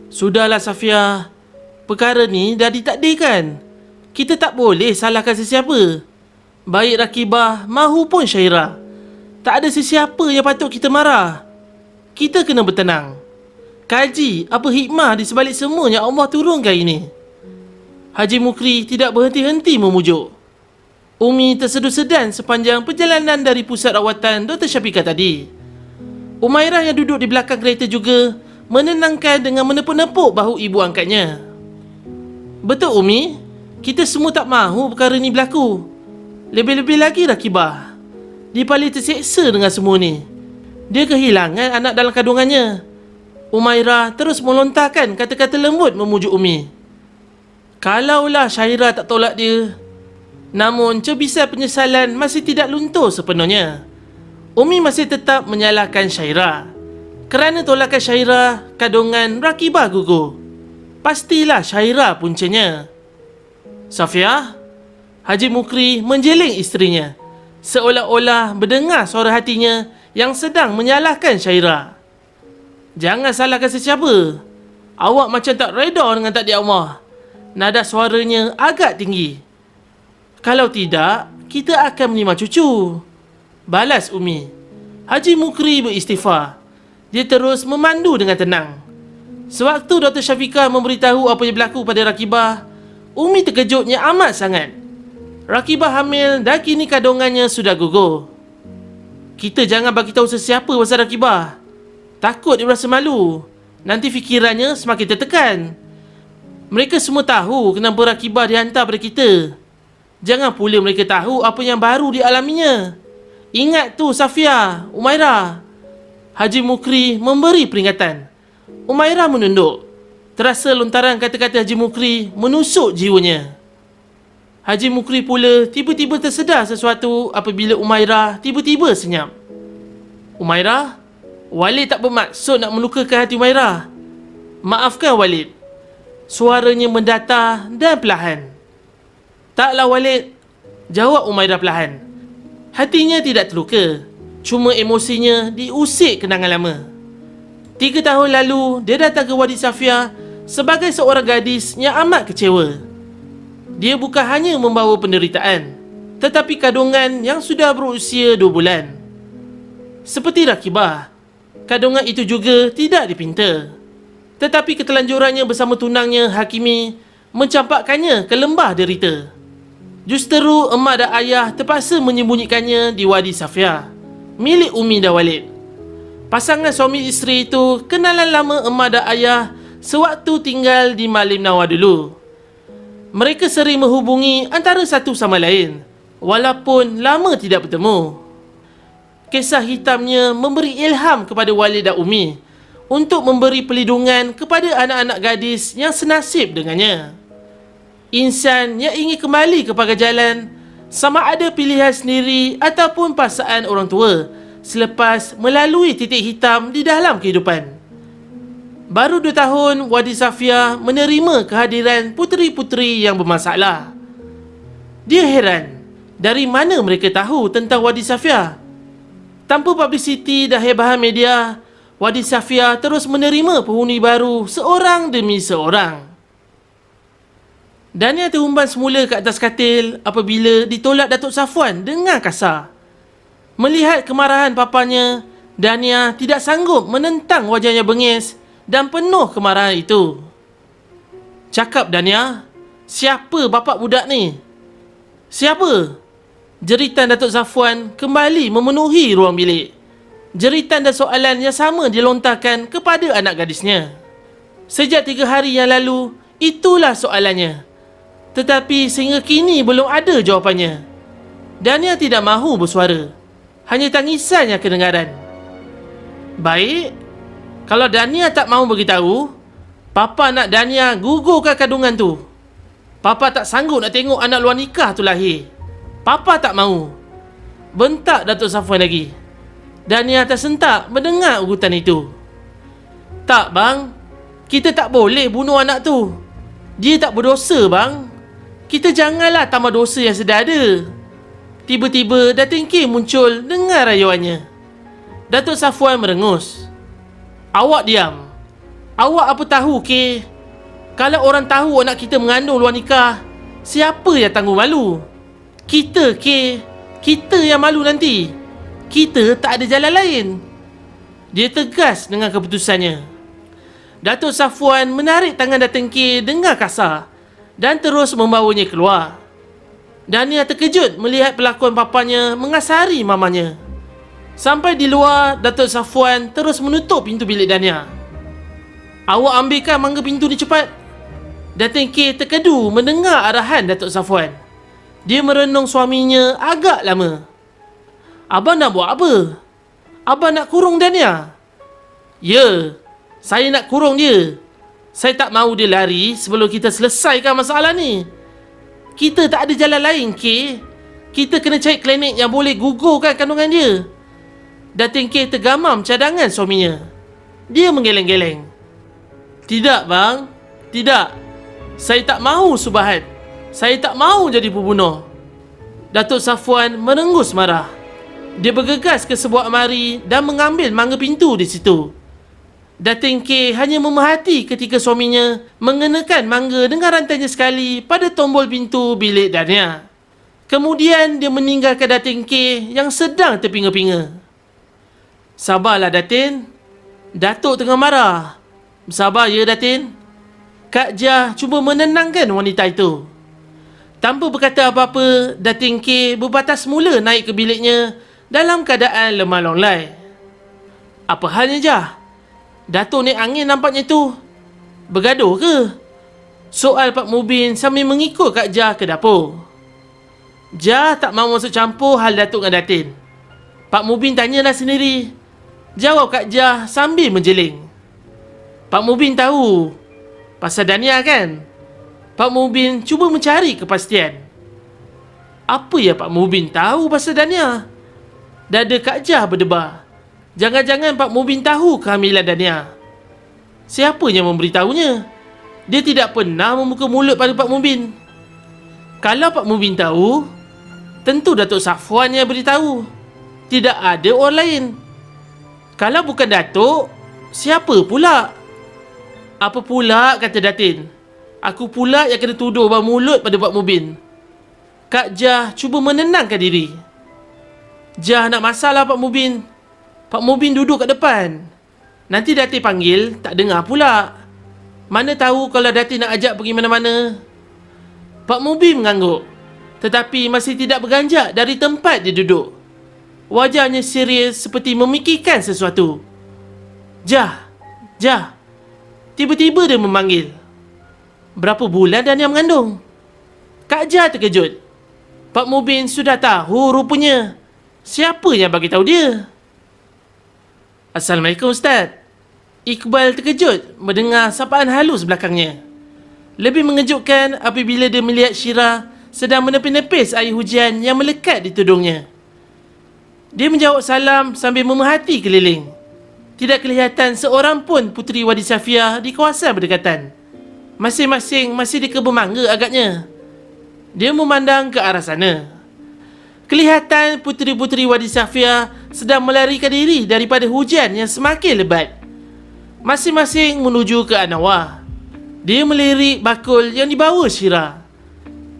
Sudahlah Safia, perkara ni dah ditakdirkan. Kita tak boleh salahkan sesiapa. Baik Rakibah mahupun Syairah. Tak ada sesiapa yang patut kita marah. Kita kena bertenang. Kaji apa hikmah di sebalik semua yang Allah turunkan ini. Haji Mukri tidak berhenti-henti memujuk. Umi terseduh sedan sepanjang perjalanan dari pusat rawatan Dr. Syafiqah tadi. Umairah yang duduk di belakang kereta juga menenangkan dengan menepuk-nepuk bahu ibu angkatnya. Betul Umi, kita semua tak mahu perkara ni berlaku. Lebih-lebih lagi Rakibah. Dia paling terseksa dengan semua ni. Dia kehilangan anak dalam kandungannya. Umairah terus melontarkan kata-kata lembut memujuk Umi. Kalaulah Syairah tak tolak dia, namun cebisan penyesalan masih tidak luntur sepenuhnya. Umi masih tetap menyalahkan Syairah. Kerana tolakan Syairah, kandungan Rakibah gugur. Pastilah Syairah puncanya. Safia, Haji Mukri menjeling isterinya, seolah-olah mendengar suara hatinya yang sedang menyalahkan Syairah. Jangan salahkan sesiapa. Awak macam tak reda dengan takdir Allah. Nada suaranya agak tinggi. Kalau tidak, kita akan menerima cucu. Balas Umi. Haji Mukri beristighfar. Dia terus memandu dengan tenang. Sewaktu Dr. Syafiqah memberitahu apa yang berlaku pada Rakibah, Umi terkejutnya amat sangat. Rakibah hamil dan kini kandungannya sudah gugur. Kita jangan bagi tahu sesiapa pasal Rakibah. Takut dia rasa malu. Nanti fikirannya semakin tertekan. Mereka semua tahu kenapa Rakibah dihantar pada kita. Jangan pula mereka tahu apa yang baru dialaminya. Ingat tu Safia, Umairah. Haji Mukri memberi peringatan. Umairah menunduk. Terasa lontaran kata-kata Haji Mukri menusuk jiwanya. Haji Mukri pula tiba-tiba tersedar sesuatu apabila Umairah tiba-tiba senyap. Umairah, Walid tak bermaksud nak melukakan hati Umairah. Maafkan Walid. Suaranya mendatar dan perlahan. Taklah Walid, jawab Umairah perlahan. Hatinya tidak terluka, cuma emosinya diusik kenangan lama. 3 tahun lalu, dia datang ke Wadi Safia sebagai seorang gadis yang amat kecewa. Dia bukan hanya membawa penderitaan, tetapi kandungan yang sudah berusia 2 bulan. Seperti Rakibah, kandungan itu juga tidak dipinta. Tetapi ketelanjurannya bersama tunangnya Hakimi mencampakkannya ke lembah derita. Justeru emak dan ayah terpaksa menyembunyikannya di Wadi Safia, milik Umi dan Walid. Pasangan suami isteri itu kenalan lama emak dan ayah sewaktu tinggal di Malim Nawar dulu. Mereka sering menghubungi antara satu sama lain, walaupun lama tidak bertemu. Kisah hitamnya memberi ilham kepada Walid dan Umi untuk memberi perlindungan kepada anak-anak gadis yang senasib dengannya. Insan yang ingin kembali kepada jalan, sama ada pilihan sendiri ataupun paksaan orang tua selepas melalui titik hitam di dalam kehidupan. Baru 2 tahun Wadi Safia menerima kehadiran puteri-puteri yang bermasalah. Dia heran, dari mana mereka tahu tentang Wadi Safia? Tanpa publicity dan hebahan media, Wadi Safia terus menerima penghuni baru seorang demi seorang. Dania terhumban semula ke atas katil apabila ditolak Datuk Safwan dengan kasar. Melihat kemarahan papanya, Dania tidak sanggup menentang wajahnya bengis dan penuh kemarahan itu. Cakap Dania, siapa bapak budak ni? Siapa? Jeritan Datuk Safwan kembali memenuhi ruang bilik. Jeritan dan soalan yang sama dilontarkan kepada anak gadisnya. Sejak 3 hari yang lalu, itulah soalannya. Tetapi sehingga kini belum ada jawapannya. Dania tidak mahu bersuara. Hanya tangisan yang kedengaran. Baik, kalau Dania tak mahu beritahu, Papa nak Dania gugurkan kandungan tu. Papa tak sanggup nak tengok anak luar nikah tu lahir. Papa tak mahu. Bentak Datuk Safwan lagi. Dania tersentak mendengar urutan itu. Tak bang, kita tak boleh bunuh anak tu. Dia tak berdosa bang. Kita janganlah tambah dosa yang sudah ada. Tiba-tiba Datin K muncul dengan rayuannya. Datuk Safwan merengus. Awak diam. Awak apa tahu, K? Kalau orang tahu anak kita mengandung luar nikah, siapa yang tanggung malu? Kita, K. Kita yang malu nanti. Kita tak ada jalan lain. Dia tegas dengan keputusannya. Datuk Safwan menarik tangan Datin K dengan kasar dan terus membawanya keluar. Dania terkejut melihat pelakon papanya mengasari mamanya. Sampai di luar, Datuk Safwan terus menutup pintu bilik Dania. Awak ambilkan mangga pintu ni cepat. Datin K terkedu mendengar arahan Datuk Safwan. Dia merenung suaminya agak lama. Abang nak buat apa? Abang nak kurung Dania? Ya, saya nak kurung dia. Saya tak mahu dia lari sebelum kita selesaikan masalah ni. Kita tak ada jalan lain, K. Kita kena cari klinik yang boleh gugurkan kandungan dia. Datin K tergamam cadangan suaminya. Dia menggeleng-geleng. Tidak, bang. Tidak. Saya tak mahu subahat. Saya tak mahu jadi pembunuh. Datuk Safwan merengus marah. Dia bergegas ke sebuah almari dan mengambil mangga pintu di situ. Datin K hanya memerhati ketika suaminya mengenakan mangga dengan rantainya sekali pada tombol pintu bilik Dania. Kemudian dia meninggalkan Datin K yang sedang terpinga-pinga. Sabarlah, Datin. Datuk tengah marah. Bersabar ya, Datin. Kak Jah cuba menenangkan wanita itu. Tanpa berkata apa-apa, Datin K berbatas mula naik ke biliknya dalam keadaan lemah longlai. Apa halnya, Jah? Datuk naik angin nampaknya tu. Bergaduh ke? Soal Pak Mubin sambil mengikut Kak Jah ke dapur. Jah tak mahu masuk campur hal Datuk dengan Datin. Pak Mubin tanyalah sendiri. Jawab Kak Jah sambil menjeling. Pak Mubin tahu pasal Dania kan? Pak Mubin cuba mencari kepastian. Apa yang Pak Mubin tahu pasal Dania? Dada Kak Jah berdebar. Jangan-jangan Pak Mubin tahu kehamilan Dania. Siapa yang memberitahunya? Dia tidak pernah membuka mulut pada Pak Mubin. Kalau Pak Mubin tahu, tentu Datuk Safwan yang beritahu. Tidak ada orang lain. Kalau bukan Datuk, siapa pula? Apa pula, kata Datin. Aku pula yang kena tuduh bang mulut pada Pak Mubin. Kak Jah cuba menenangkan diri. Jah nak masalah Pak Mubin. Pak Mubin duduk kat depan. Nanti Datin panggil, tak dengar pula. Mana tahu kalau Datin nak ajak pergi mana-mana. Pak Mubin mengangguk, tetapi masih tidak beranjak dari tempat dia duduk. Wajahnya serius seperti memikirkan sesuatu. Jah, Jah. Tiba-tiba dia memanggil. Berapa bulan Dania mengandung? Kak Jah terkejut. Pak Mubin sudah tahu rupanya. Siapa yang bagi tahu dia? Assalamualaikum, Ustaz. Iqbal terkejut mendengar sapaan halus belakangnya. Lebih mengejutkan apabila dia melihat Syirah sedang menepis-nepis air hujan yang melekat di tudungnya. Dia menjawab salam sambil memerhati keliling. Tidak kelihatan seorang pun Puteri Wadi Safiah di kawasan berdekatan. Masing-masing masih di kebun mangga agaknya. Dia memandang ke arah sana. Kelihatan puteri-puteri Wadi Safiah sedang melarikan diri daripada hujan yang semakin lebat. Masing-masing menuju ke Anawar. Dia melirik bakul yang dibawa Syirah.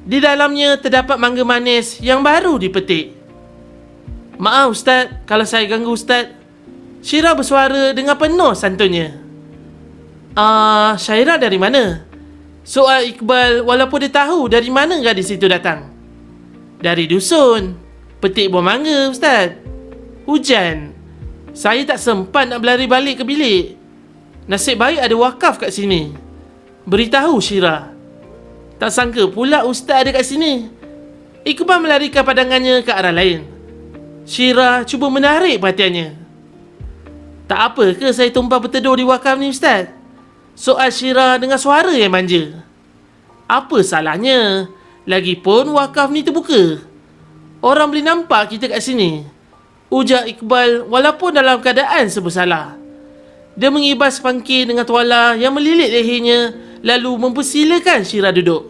Di dalamnya terdapat mangga manis yang baru dipetik. Maaf Ustaz, kalau saya ganggu Ustaz. Syirah bersuara dengan penuh santunnya. Syairah dari mana? Soal Iqbal walaupun dia tahu dari mana gadis itu datang. Dari dusun. Petik buah mangga, Ustaz. Hujan. Saya tak sempat nak berlari balik ke bilik. Nasib baik ada wakaf kat sini. Beritahu Syirah. Tak sangka pula Ustaz ada kat sini. Iqbal melarikan pandangannya ke arah lain. Syirah cuba menarik perhatiannya. Tak apa ke saya tumpah berteduh di wakaf ni, Ustaz? Soal Syirah dengan suara yang manja. Apa salahnya? Lagipun wakaf ni terbuka. Orang boleh nampak kita kat sini. Ujar Iqbal walaupun dalam keadaan bersalah. Dia mengibas pangkil dengan tuala yang melilit lehernya, lalu mempersilakan Syirah duduk.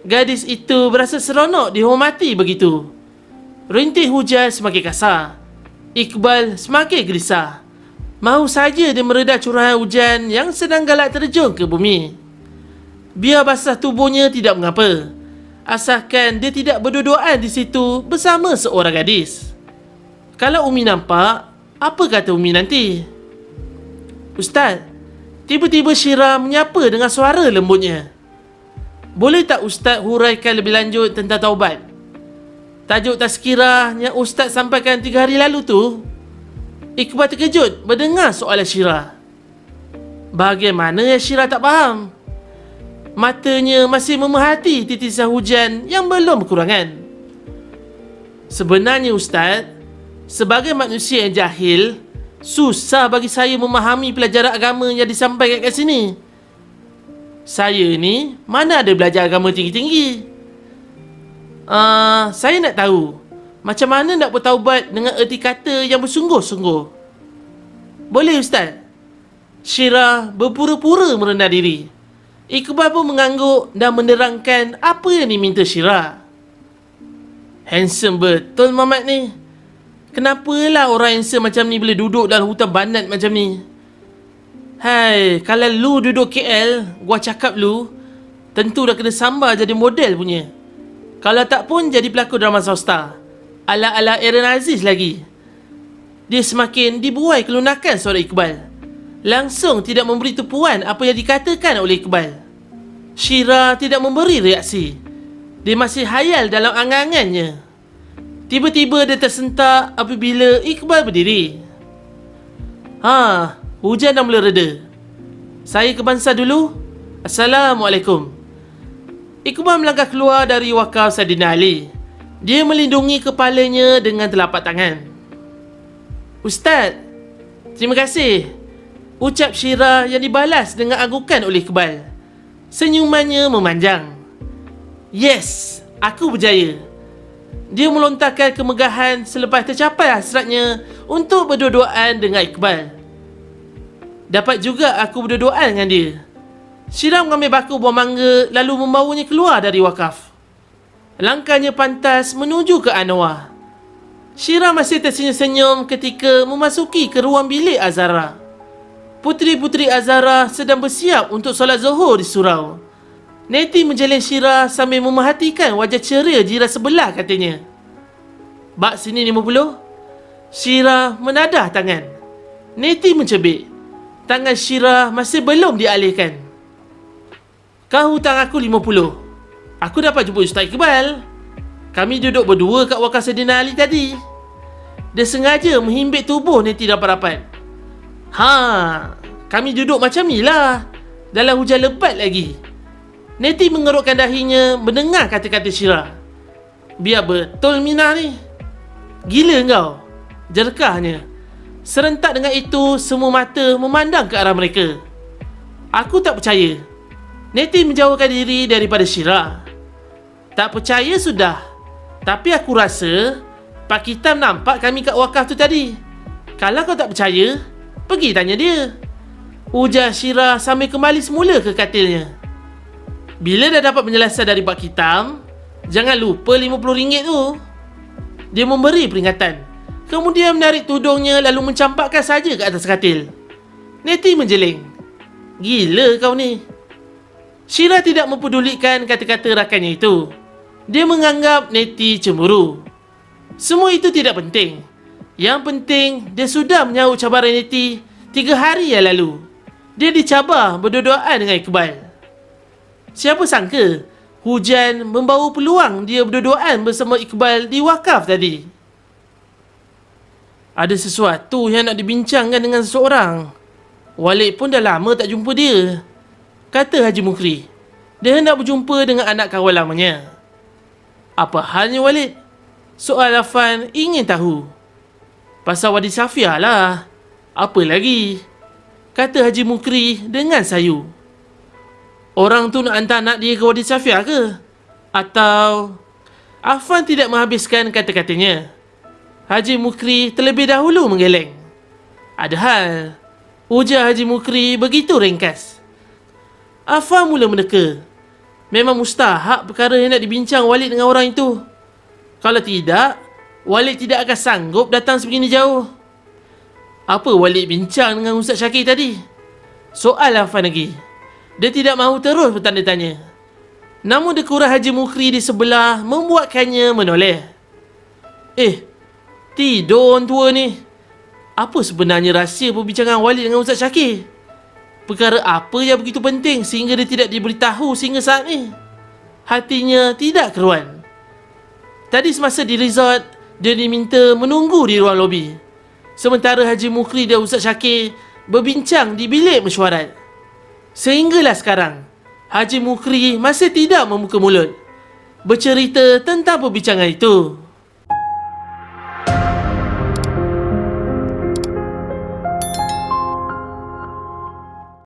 Gadis itu berasa seronok dihormati begitu. Rintih hujan semakin kasar. Iqbal semakin gelisah. Mahu saja dia mereda curahan hujan yang sedang galak terjun ke bumi. Biar basah tubuhnya tidak mengapa, asalkan dia tidak berdua-duaan di situ bersama seorang gadis. Kalau Umi nampak, apa kata Umi nanti? Ustaz, tiba-tiba Syirah menyapa dengan suara lembutnya. Boleh tak Ustaz huraikan lebih lanjut tentang taubat? Tajuk tazkirah yang Ustaz sampaikan 3 hari lalu tu. Iqbal terkejut mendengar soalan Syirah. Bagaimana yang Syirah tak faham? Matanya masih memerhati titisan hujan yang belum berkurangan. Sebenarnya Ustaz, sebagai manusia yang jahil, susah bagi saya memahami pelajaran agama yang disampaikan kat sini. Saya ni mana ada belajar agama tinggi-tinggi. Saya nak tahu macam mana nak bertaubat dengan erti kata yang bersungguh-sungguh. Boleh Ustaz? Syirah berpura-pura merendah diri. Iqbal pun mengangguk dan menerangkan apa yang diminta Syirah. Handsome betul Mamat ni. Kenapalah orang handsome macam ni boleh duduk dalam hutan banat macam ni? Hai, kalau lu duduk KL, gua cakap lu tentu dah kena sambar jadi model punya. Kalau tak pun jadi pelakon drama swasta. Ala-ala Aaron Aziz lagi. Dia semakin dibuai kelunakan suara Iqbal. Langsung tidak memberi tepuan apa yang dikatakan oleh Iqbal. Syirah tidak memberi reaksi. Dia masih hayal dalam angan-angannya. Tiba-tiba dia tersentak apabila Iqbal berdiri. Hujan dah mula reda. Saya ke Bansar dulu. Assalamualaikum. Iqbal melangkah keluar dari wakaf Saidina Ali. Dia melindungi kepalanya dengan telapak tangan. Ustaz, terima kasih, ucap Syirah yang dibalas dengan anggukan oleh Iqbal. Senyumannya memanjang. Yes, aku berjaya. Dia melontarkan kemegahan selepas tercapai hasratnya untuk berdua-duaan dengan Iqbal. Dapat juga aku berdua-duaan dengan dia. Syirah mengambil bakul buah mangga lalu membawanya keluar dari wakaf. Langkahnya pantas menuju ke Anwar. Syirah masih tersenyum-senyum ketika memasuki ke ruang bilik Azhara. Puteri-puteri Azhara sedang bersiap untuk solat Zuhur di surau. Neti menjalin Syirah sambil memerhatikan wajah ceria jiran sebelah katanya. Bak sini 50. Syirah menadah tangan. Neti mencebik. Tangan Syirah masih belum dialihkan. Kau hutang aku 50. Aku dapat jumpa Ustaz Iqbal. Kami duduk berdua kat wakaf Saidina Ali tadi. Dia sengaja menghimpit tubuh Neti rapat-rapat. Kami duduk macam ni lah. Dalam hujan lebat lagi. Neti mengerutkan dahinya mendengar kata-kata Syirah. Biar betul Minah ni. Gila kau, jerkahnya. Serentak dengan itu, semua mata memandang ke arah mereka. Aku tak percaya. Neti menjauhkan diri daripada Syirah. Tak percaya sudah. Tapi aku rasa Pak Kitam nampak kami kat wakaf tu tadi. Kalau kau tak percaya, pergi tanya dia, ujar Syirah sambil kembali semula ke katilnya. Bila dah dapat penjelasan dari Pak Kitam, jangan lupa RM50 tu. Dia memberi peringatan. Kemudian menarik tudungnya lalu mencampakkan saja ke atas katil. Neti menjeling. Gila kau ni. Syirah tidak mempedulikan kata-kata rakannya itu. Dia menganggap Neti cemburu. Semua itu tidak penting. Yang penting, dia sudah menyahut cabaran Neti 3 hari yang lalu. Dia dicabar berdua-duaan dengan Iqbal. Siapa sangka hujan membawa peluang dia berdua-duaan bersama Iqbal di wakaf tadi. Ada sesuatu yang nak dibincangkan dengan seseorang. Walid pun dah lama tak jumpa dia, kata Haji Mukri. Dia hendak berjumpa dengan anak kawan lamanya. Apa halnya Walid? Soal Afan ingin tahu. Pasal Wadi Safiah lah. Apa lagi? Kata Haji Mukri dengan sayu. Orang tu nak hantar anak dia ke Wadi Safiah ke? Atau... Afan tidak menghabiskan kata-katanya. Haji Mukri terlebih dahulu menggeleng. Ada hal. Ujar Haji Mukri begitu ringkas. Afan mula meneka. Memang mustahak perkara yang nak dibincang Walid dengan orang itu. Kalau tidak, Walid tidak akan sanggup datang sebegini jauh. Apa Walid bincang dengan Ustaz Syakir tadi? Soal Afan lagi. Dia tidak mahu terus bertanda tanya. Namun dekuran Haji Mukri di sebelah membuatkannya menoleh. Tidur orang tua ni. Apa sebenarnya rahsia perbincangan Walid dengan Ustaz Syakir? Perkara apa yang begitu penting sehingga dia tidak diberitahu sehingga saat ni? Hatinya tidak keruan. Tadi semasa di resort, dia diminta menunggu di ruang lobi. Sementara Haji Mukri dan Ustaz Syakir berbincang di bilik mesyuarat. Sehinggalah sekarang, Haji Mukri masih tidak membuka mulut bercerita tentang perbincangan itu.